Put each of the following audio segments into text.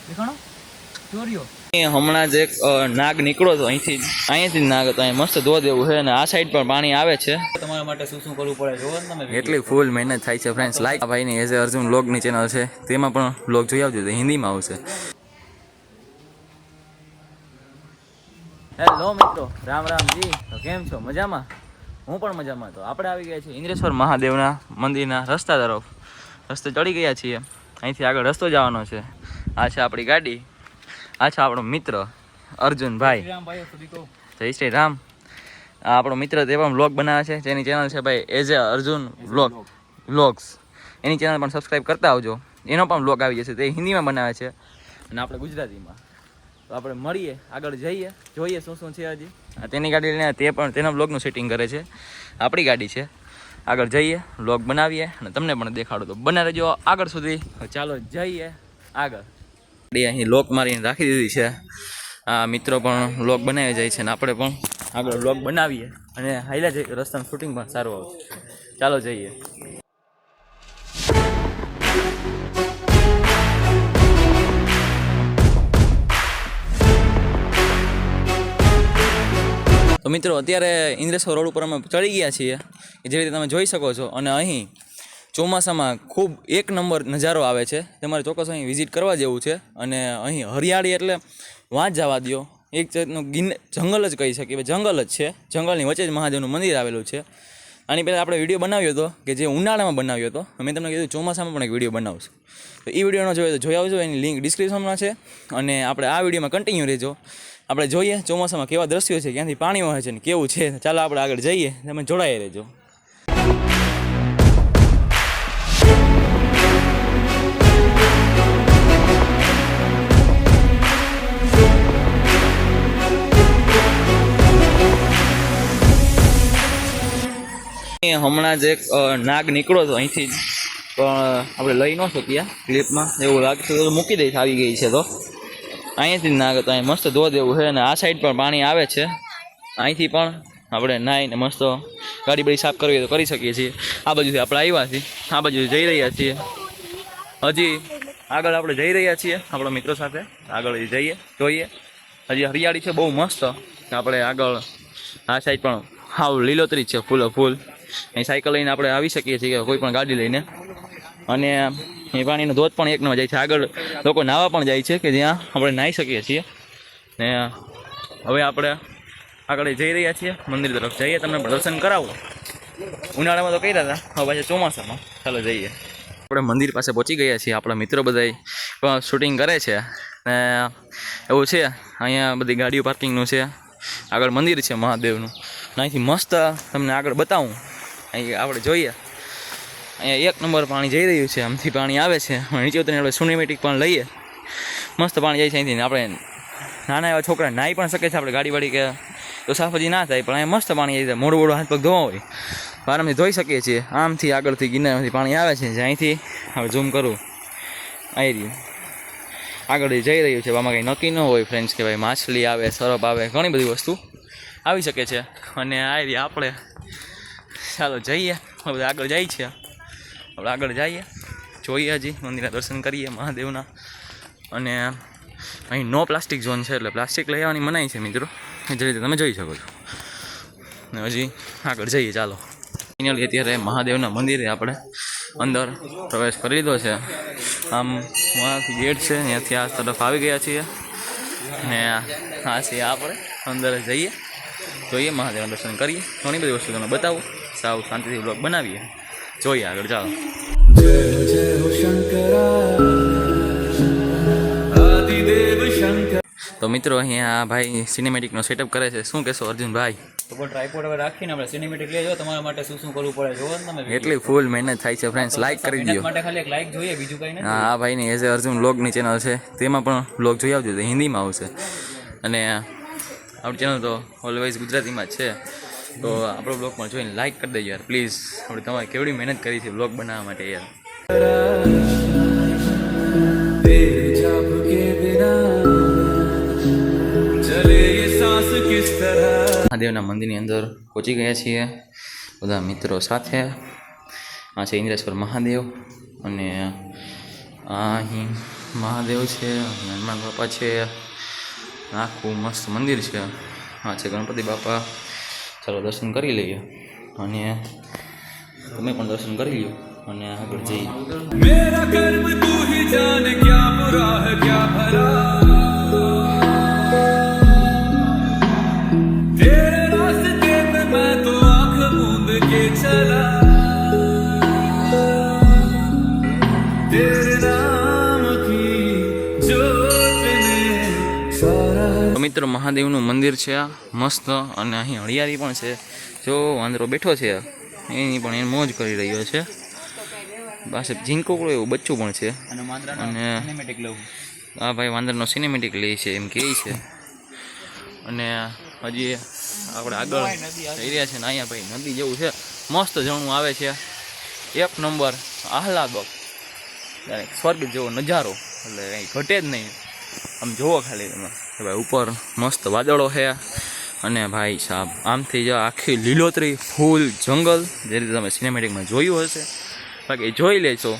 દેખાણો ચોરીઓ હમણાં જ એક નાગ નીકળ્યો હતો અહીંયાથી નાગ હતો. અહીં મસ્ત ધોધ એવું છે અને આ સાઈડ પર પાણી આવે છે. તમારા માટે શું શું કરવું પડે જોવો ને તમે. એટલી ફૂલ મહેનત થાય છે ફ્રેન્ડ્સ. લાઈક ભાઈની એઝ એ અર્જુન વ્લોગની ચેનલ છે, તેમાં પણ વ્લોગ જોઈ આવજો, હિન્દીમાં આવશે. હેલો મિત્રો, રામ રામજી. તો કેમ છો? મજામાં? હું પણ મજામાં. તો આપણે આવી ગયા છીએ ઇન્દ્રેશ્વર મહાદેવના મંદિરના રસ્તા તરફ. રસ્તે ચડી ગયા છીએ. અહીંથી આગળ રસ્તો જવાનો છે. આ છે આપણી ગાડી, આ છે આપણો મિત્ર અર્જુનભાઈ. જય શ્રી રામ. આ આપણો મિત્ર તે પણ વ્લોગ બનાવે છે, જેની ચેનલ છે ભાઈ as a Arjun vlogs. Any channel પણ સબસ્ક્રાઈબ કરતા આવજો. એનો પણ વ્લોગ આવી જશે. તે હિન્દીમાં બનાવે છે અને આપણે ગુજરાતીમાં. તો આપણે મળીએ, આગળ જઈએ, જોઈએ શું શું છે. હજી તેની ગાડી લઈને તે પણ તેના વ્લોગનું સેટિંગ કરે છે. આપણી ગાડી છે. આગળ જઈએ, વ્લોગ બનાવીએ અને તમને પણ દેખાડો. તો બને રહેજો આગળ સુધી. ચાલો જઈએ આગળ. અહીં લોક મારીને રાખી દીધી છે. આ મિત્રો પણ વ્લોગ બનાવી જાય છે ને આપણે પણ આગળ વ્લોગ બનાવીએ અને હાઈલા જઈએ. રસ્તાનું શૂટિંગ પણ સારું આવશે. ચાલો જઈએ. તો મિત્રો અત્યારે ઇન્દ્રેશ્વર રોડ ઉપર અમે ચડી ગયા છીએ, જે રીતે તમે જોઈ શકો છો. અને અહીં ચોમાસામાં ખૂબ એક નંબર નજારો આવે છે. તમારે ચોક્કસ અહીં વિઝિટ કરવા જેવું છે. અને અહીં હરિયાળી એટલે વાંચ જવા દો. એક જાતનું જંગલ જ કહી શકીએ, જંગલ જ છે. જંગલની વચ્ચે જ મહાદેવનું મંદિર આવેલું છે. આની પહેલાં આપણે વિડીયો બનાવ્યો હતો કે જે ઉનાળામાં બનાવ્યો હતો. મેં તમને કીધું ચોમાસામાં પણ એક વિડીયો બનાવશું. તો એ વિડીયોનો જોઈએ તો જોઈ આવજો. એની લિંક ડિસ્ક્રિપ્શનમાં છે. અને આપણે આ વિડીયોમાં કન્ટિન્યુ રહેજો. આપણે જોઈએ ચોમાસામાં કેવા દ્રશ્યો છે, ક્યાંથી પાણી વહે છે ને કેવું છે. ચાલો આપણે આગળ જઈએ, તમે જોડાઈ રહેજો. હમણાં જ એક નાગ નીકળ્યો હતો અહીંથી, પણ આપણે લઈ ન શક્યા ક્લિપમાં. એવું લાગતું તો મૂકી દઈશ, આવી ગઈ છે. તો અહીંયાથી નાગ હતો. અહીં મસ્ત ધોધ એવું છે અને આ સાઈડ પર પાણી આવે છે. અહીંથી પણ આપણે નાહીને મસ્ત ગાડી બધી સાફ કરવી હોય તો કરી શકીએ છીએ. આ બાજુથી આપણે આવ્યા છીએ, આ બાજુ જઈ રહ્યા છીએ. હજી આગળ આપણે જઈ રહ્યા છીએ આપણા મિત્રો સાથે. આગળ જઈએ, જોઈએ. હજી હરિયાળી છે બહુ મસ્ત. આપણે આગળ આ સાઈડ પણ હાવ લીલોતરી છે, ફૂલો ફૂલ. અહીં સાયકલ લઈને આપણે આવી શકીએ છીએ, કોઈ પણ ગાડી લઈને. અને એ પાણીનો ધોધ પણ એક નંબર જાય છે. આગળ લોકો નાહવા પણ જાય છે, કે જ્યાં આપણે નાહી શકીએ છીએ. ને હવે આપણે આગળ જઈ રહ્યા છીએ, મંદિર તરફ જઈએ, તમને દર્શન કરાવો. ઉનાળામાં તો કર્યા હતા, હવે પાછા ચોમાસામાં. ચાલો જઈએ. આપણે મંદિર પાસે પહોંચી ગયા છીએ. આપણા મિત્રો બધા શૂટિંગ કરે છે ને એવું છે. અહીંયા બધી ગાડીઓ પાર્કિંગનું છે. આગળ મંદિર છે મહાદેવનું. અહીંથી મસ્ત તમને આગળ બતાવું. અહીં આપણે જોઈએ, અહીંયા એક નંબર પાણી જઈ રહ્યું છે. આમથી પાણી આવે છે. નીચે ઉતરીને આપણે સિનેમેટિક પણ લઈએ. મસ્ત પાણી જાય છે અહીંથી. આપણે નાના એવા છોકરા નાહી પણ શકે છે. આપણે ગાડીવાળી કે તો સાફજી ના થાય, પણ અહીંયા મસ્ત પાણી આવી જાય. મોડું મોડું હાથ પગ ધોવા હોય આરામથી ધોઈ શકીએ છીએ. આમથી આગળથી ગિરનારમાંથી પાણી આવે છે. અહીંથી હવે ઝૂમ કરું, આવી રહ્યું આગળ જઈ રહ્યું છે. આમાં કંઈ નક્કી ન હોય ફ્રેન્ડ્સ, કે ભાઈ માછલી આવે, સરપ આવે, ઘણી બધી વસ્તુ આવી શકે છે. અને આવી રહી આપણે. ચાલો જઈએ, હવે આગળ જાય છે. આપણે આગળ જઈએ, જોઈએ, હજી મંદિરના દર્શન કરીએ મહાદેવના. અને અહીં નો પ્લાસ્ટિક ઝોન છે, એટલે પ્લાસ્ટિક લઈ આવવાની મનાઈ છે મિત્રો, જે રીતે તમે જોઈ શકો છો. ને હજી આગળ જઈએ. ચાલો ફાઇનલી અત્યારે મહાદેવના મંદિરે આપણે અંદર પ્રવેશ કરી લીધો છે. આમ ત્યાંથી ગેટ છે, ત્યાંથી આ તરફ આવી ગયા છીએ. ને આ છે આપણે અંદર જઈએ, જોઈએ, મહાદેવના દર્શન કરીએ. ઘણી બધી વસ્તુ તમને બતાવું. સાવ શાંતિથી બ્લોગ બનાવીએ, જોઈએ આગળ. ચાલો. તો મિત્રો અહીંયા ભાઈ સિનેમેટિકનો સેટઅપ કરે છે. શું કહેશો અર્જુનભાઈ? તો પણ ટ્રાયપોડ હવે રાખીને આપણે સિનેમેટિક લેજો. તમારા માટે શું શું કરવું પડે જોવો ને તમે. એટલી ફૂલ મહેનત થાય છે ફ્રેન્ડ્સ. લાઈક કરી દો. માટે ખાલી એક લાઈક જોઈએ, બીજું કંઈ નથી. હા, ભાઈની એઝ એ અર્જુન વ્લોગની ચેનલ છે, તેમાં પણ વ્લોગ જોઈ આવજો, હિન્દીમાં આવશે. અને આપણી ચેનલ તો ઓલવેઝ ગુજરાતીમાં જ છે. તો આપણો બ્લોગ પણ જોઈને લાઈક કરી દેજો યાર પ્લીઝ. આપણે તમારે કેવડી મહેનત કરી છે બ્લોગ બનાવવા માટે યાર. મહાદેવના મંદિરની અંદર પહોંચી ગયા છીએ બધા મિત્રો સાથે. આ છે ઇન્દ્રેશ્વર મહાદેવ. અને અહીં મહાદેવ છે, હનુમાન બાપા છે, આખું મસ્ત મંદિર છે. હા છે ગણપતિ બાપા. ચાલો દર્શન કરી લઈએ અને તમે પણ દર્શન કરી લ્યો અને આગળ જઈએ. मेरा कर्म तू ही जाने क्या बुरा है क्या भला तेरे रास्ते पे मैं तो आंख मूंद के चला तेरे नाम की जोत ने सारा તો મિત્રો મહાદેવનું મંદિર છે આ મસ્ત અને અહીં હળિયાળી પણ છે. જો વાંદરો બેઠો છે એની પણ એ મોજ કરી રહ્યો છે. પાસે ઝીંકોકડો એવું બચ્ચું પણ છે અને માંદરાનો અને સિનેમેટિક લઉં. આ ભાઈ વાંદરનો સિનેમેટિક લે છે એમ કહે છે. અને હજી આપણે આગળ જઈ રહ્યા છે ને અહીંયા ભાઈ નદી જેવું છે મસ્ત ઝરણું આવે છે એક નંબર આહલાદક સ્વર્ગ જેવો નજારો એટલે કંઈ ઘટે જ નહીં. આમ જુઓ ખાલી તમે કે ભાઈ ઉપર મસ્ત વાદળો છે અને ભાઈ સાહેબ આમથી જો આખી લીલોતરી ફૂલ જંગલ જે રીતે તમે સિનેમેટિકમાં જોયું હશે બાકી જોઈ લેશો.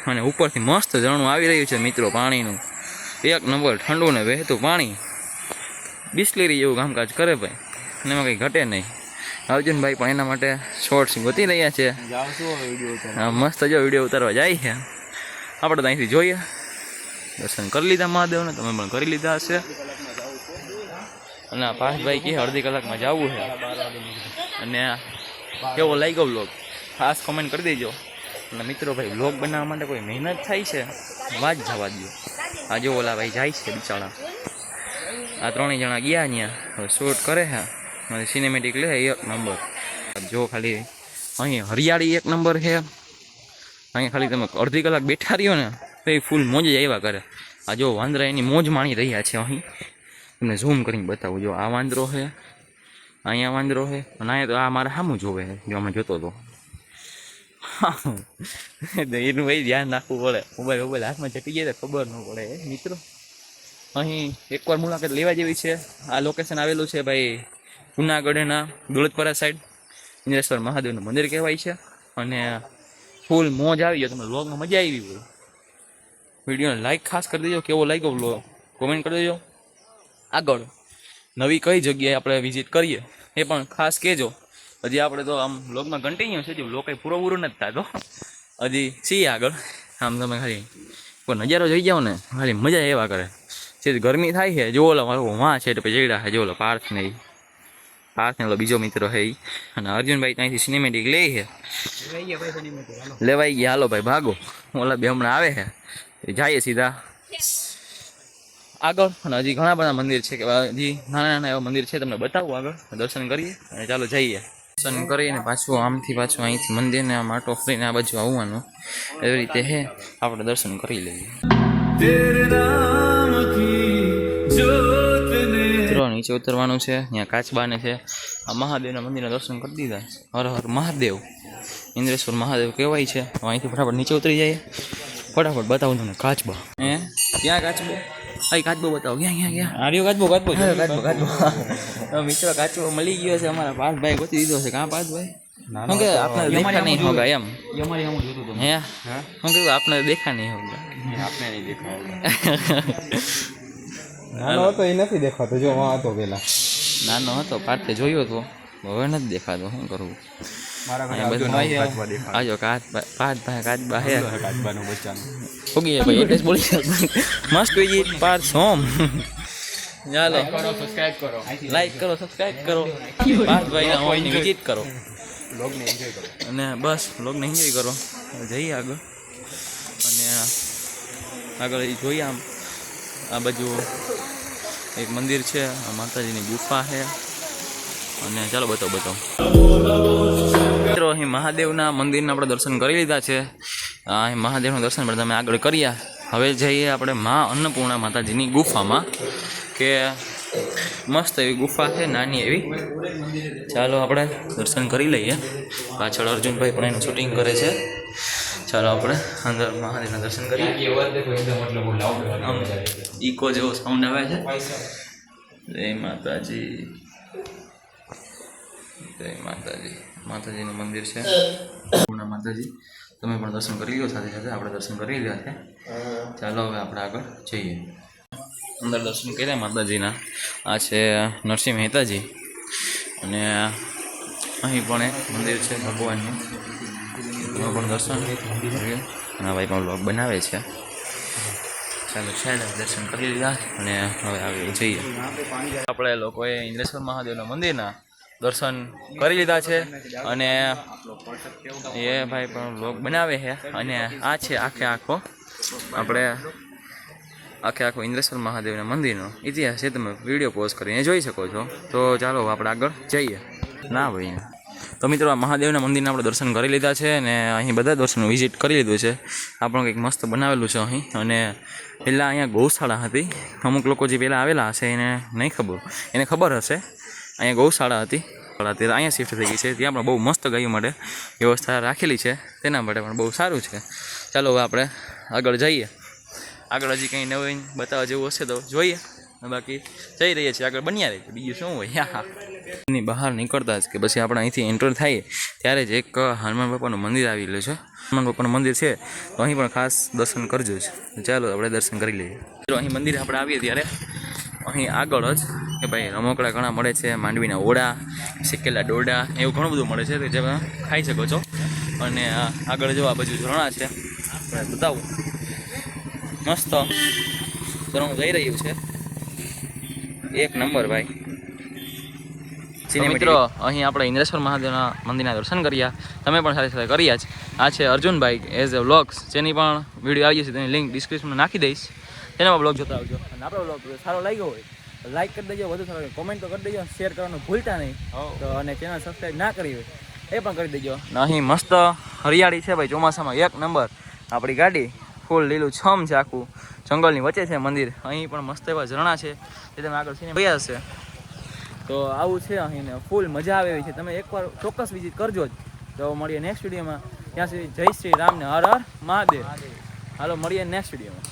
અને ઉપરથી મસ્ત ઝરણું આવી રહ્યું છે મિત્રો પાણીનું એક નંબર ઠંડુ ને વહેતું પાણી બિસ્લેરી જેવું કામકાજ કરે ભાઈ અને એમાં કંઈ ઘટે નહીં. અર્જુનભાઈ પણ એના માટે શોર્ટ્સ ગોતી રહ્યા છે. જાવ શું હવે વિડીયો ઉતાર. હા મસ્ત જો વિડીયો ઉતારવા જાય છે. આપણે તો અહીંથી જોઈએ. દર્શન કરી લીધા મહાદેવને, તમે પણ કરી લીધા હશે. અને પાર્થભાઈ કે અડધી કલાકમાં જવું છે. અને કેવો લાગ્યો વ્લોગ ખાસ કોમેન્ટ કરી દેજો. અને મિત્રો ભાઈ વ્લોગ બનાવવા માટે કોઈ મહેનત થાય છે વાત જવા દો. આ જો ઓલા ભાઈ જાય છે બિચારા, આ ત્રણેય જણા ગયા ત્યાં શૂટ કરે છે અને સિનેમેટિક લે એક નંબર. જો ખાલી અહીં હરિયાળી એક નંબર છે. અહીંયા ખાલી તમે અડધી કલાક બેઠા રહ્યો ને તો એ ફૂલ મોજ જ આવ્યા કરે. આ જો વાંદરા એની મોજ માણી રહ્યા છે. અહીં તમને ઝૂમ કરીને બતાવું. જો આ વાંદરો છે, અહીંયા વાંદરો છે અને અહીંયા તો આ મારે સામું જોવે છે. જો અમે જોતો હતો એનું ભાઈ ધ્યાન રાખવું પડે. મોબાઈલ હાથમાં જટી જાય તો ખબર ન પડે મિત્રો. અહીં એકવાર મુલાકાત લેવા જેવી છે. આ લોકેશન આવેલું છે ભાઈ જુનાગઢના દોલતપરા સાઈડ ઇન્દ્રેશ્વર મહાદેવનું મંદિર કહેવાય છે. અને ફૂલ મોજ આવી ગયો. તમને વ્લોગમાં મજા આવી હોય વિડીયોને લાઈક ખાસ કરી દેજો. કેવો લાગ્યો વ્લોગ કોમેન્ટ કરી દેજો. આગળ નવી કઈ જગ્યાએ આપણે વિઝિટ કરીએ એ પણ ખાસ કહેજો. હજી આપણે તો આમ વ્લોગમાં કન્ટિન્યુ છે. જો વ્લોગ કંઈ પૂરો નથી થતો હજી છીએ આગળ. આમ તમે ખાલી કોઈ નજારો જોઈ જાઓ ને ખાલી મજા એવા કરે છે. ગરમી થાય છે જો ઓલો મારો વાં છે તો પછી જઈડા છે. જો ઓલો પાર્થ ને ઓલો બીજો મિત્ર છે એ. અને અર્જુનભાઈ ત્યાંથી સિનેમેટિક લે છે. લેવાઈ ગયા હાલો ભાઈ ભાગો. ઓલા બે હમણાં આવે છે જઈએ સીધા આગળ. અને હજી ઘણા બધા મંદિર છે કે હજી નાના નાના એવા મંદિર છે તમને બતાવું આગળ. દર્શન કરીએ અને ચાલો જઈએ. દર્શન કરીને પાછું આમથી પાછું અહીંથી મંદિરને આમ આટો ફરીને આ બાજુ આવવાનું એવી રીતે હે. આપણે દર્શન કરી લઈએ. तेरे नाम की जोत ने મિત્રો નીચે ઉતરવાનું છે. ત્યાં કાચબાને છે. આ મહાદેવના મંદિરના દર્શન કરી દીધા. હર હર મહાદેવ ઇન્દ્રેશ્વર મહાદેવ કહેવાય છે. અહીંથી ફટાફટ નીચે ઉતરી જાય. ફટાફટ બતાવું તમને કાચબા. હે ક્યાં કાચબો? અહીં કાચબો બતાવો. ક્યાં આર્યો કાચબો કાચબો મિત્રો કાચબો મળી ગયો છે. અમારા પાર્થભાઈ ગોતી દીધો છે. કાં પાર્થભાઈ? શું કે આપણે દેખા નહીં હોગા એમ અમારી આમ જોતું હતું. હે શું કીધું આપણે દેખા નહીં હોગા. આપણે નહીં દેખાય. નાનો હતો એ નથી દેખાતો. જો વાં હતો પેલા નાનો હતો પાર્થે જોયો હતો હવે નથી દેખાતો. શું કરવું? મારા ઘરે અહીંયા આવજો બધા નહીં કાચબા દેખાય. આજો પાર્થભાઈ કાચબા હે કાચબાનું બચ્ચાનું. ઓગી ભાઈ એડ્રેસ બોલી મસ્ત વિઝિટ પાર્થ હોમ. ચાલો સબસ્ક્રાઇબ કરો. લાઈક કરો સબસ્ક્રાઇબ કરો પાર્થભાઈના હોમની વિઝિટ કરો બ્લોગને એન્જોય કરો. અને બસ વ્લોગને એન્જોય કરો. હવે જઈએ આગળ. અને આગળ એ જોઈએ આમ આ બાજુ એક મંદિર છે. આ માતાજીની ગુફા છે. અને ચાલો બતાવો મિત્રો અહીં મહાદેવના મંદિરના આપણે દર્શન કરી લીધા છે. અહીં મહાદેવનું દર્શન પણ તમે આગળ કર્યા. હવે જઈએ આપણે મા અન્નપૂર્ણા માતાજીની ગુફામાં કે મસ્ત એવી ગુફા છે નાની એવી. ચાલો આપણે દર્શન કરી લઈએ. પાછળ અર્જુનભાઈ પણ એનું શૂટિંગ કરે છે. ચાલો આપણે અંદર મહાદેવના દર્શન કરીએ. આમ ઇકો જેવો સાઉન્ડ આવે છે. જય માતાજી જય માતાજી. માતાજીનું મંદિર છે પૂર્ણા માતાજી. તમે પણ દર્શન કરી લો, સાથે સાથે આપણે દર્શન કરી લીધા છે. ચાલો હવે આપણે આગળ જઈએ. અંદર દર્શન કર્યા માતાજીના. આ છે નરસિંહ મહેતાજી અને અહીં પણ એક મંદિર છે ભગવાનનું. એમાં પણ દર્શન કર્યું અને ભાઈ પણ બ્લોગ બનાવે છે. ચાલો ચાલો દર્શન કરી લીધા અને હવે આગળ જઈએ. આપણે લોકોએ ઇન્દ્રેશ્વર મહાદેવના મંદિરના દર્શન કરી લીધા છે અને એ ભાઈ પણ બ્લોગ બનાવે છે. અને આ છે આખો ઇન્દ્રેશ્વર મહાદેવના મંદિરનો ઇતિહાસ છે. તમે વિડીયો પોઝ કરીને જોઈ શકો છો. તો ચાલો આપણે આગળ જઈએ. ના ભાઈ, તો મિત્રો આ મહાદેવના મંદિરના આપણે દર્શન કરી લીધા છે અને અહીં બધા દર્શનનું વિઝિટ કરી લીધું છે. આ પણ કંઈક મસ્ત બનાવેલું છે અહીં. અને પહેલાં અહીંયા ગૌશાળા હતી. અમુક લોકો જે પહેલાં આવેલા હશે એને નહીં ખબર, એને ખબર હશે અહીંયા ગૌશાળા હતી. અત્યારે અહીંયા શિફ્ટ થઈ ગઈ છે. ત્યાં પણ બહુ મસ્ત ગાયો માટે વ્યવસ્થા રાખેલી છે. તેના માટે પણ બહુ સારું છે. ચાલો હવે આપણે આગળ જઈએ. આગળ હજી કંઈ નવીન બતાવવા જેવું હશે તો જોઈએ. બાકી જઈ રહીએ છીએ આગળ, બન્યા રહે છે. બીજું શું હોય. એની બહાર નીકળતા જ કે પછી આપણે અહીંથી એન્ટર થાય ત્યારે જ એક હનુમાન બાપાનું મંદિર આવેલું છે. હનુમાન બાપાનું મંદિર છે તો અહીં પણ ખાસ દર્શન કરજો જ. ચાલો આપણે દર્શન કરી લઈએ. જો અહીં મંદિર આપણે આવીએ ત્યારે અહીં આગળ જ કે ભાઈ રમકડા ઘણા મળે છે. માંડવીના ઓળા, શેકેલા ડોડા એવું ઘણું બધું મળે છે જે તમે ખાઈ શકો છો. અને આગળ જો આ બાજુ ઝરણા છે, બતાવું મસ્ત ઝરણું જઈ રહ્યું છે. એક નંબર ભાઈ. મિત્રો અહીં આપણે ઇન્દ્રેશ્વર મહાદેવના મંદિરના દર્શન કર્યા. તમે પણ સાથે સાથે કર્યા જ. આ છે અર્જુનભાઈ એઝ અ વ્લોગ્સ, જેની પણ વિડીયો આવી જશે તેની લિંક ડિસ્ક્રિપ્શનમાં નાખી દઈશ. તેના બ્લોગ જોતા આવજો. અને આપણો બ્લોગ સારો લાગ્યો હોય તો લાઈક કરી દેજો, વધુ સારો કોમેન્ટ તો કરી દેજો, શેર કરવાનું ભૂલતા નહીં. તો અને ચેનલ સબસ્ક્રાઈબ ના કરી હોય એ પણ કરી દેજો. અહીં મસ્ત હરિયાળી છે ભાઈ, ચોમાસામાં એક નંબર. આપણી ગાડી ફૂલ લીલું છમ છે, આખું જંગલની વચ્ચે છે મંદિર. અહીં પણ મસ્ત એવા ઝરણા છે જે તમે આગળ સીને ગયા હશે. તો આવું છે અહીં ને ફૂલ મજા આવે એવી છે. તમે એકવાર ચોક્કસ વિઝિટ કરજો જ. તો મળીએ નેક્સ્ટ વિડીયોમાં. ત્યાં સુધી જય શ્રી રામ ને હર હર મહાદેવ. હાલો મળીએ નેક્સ્ટ વિડીયોમાં.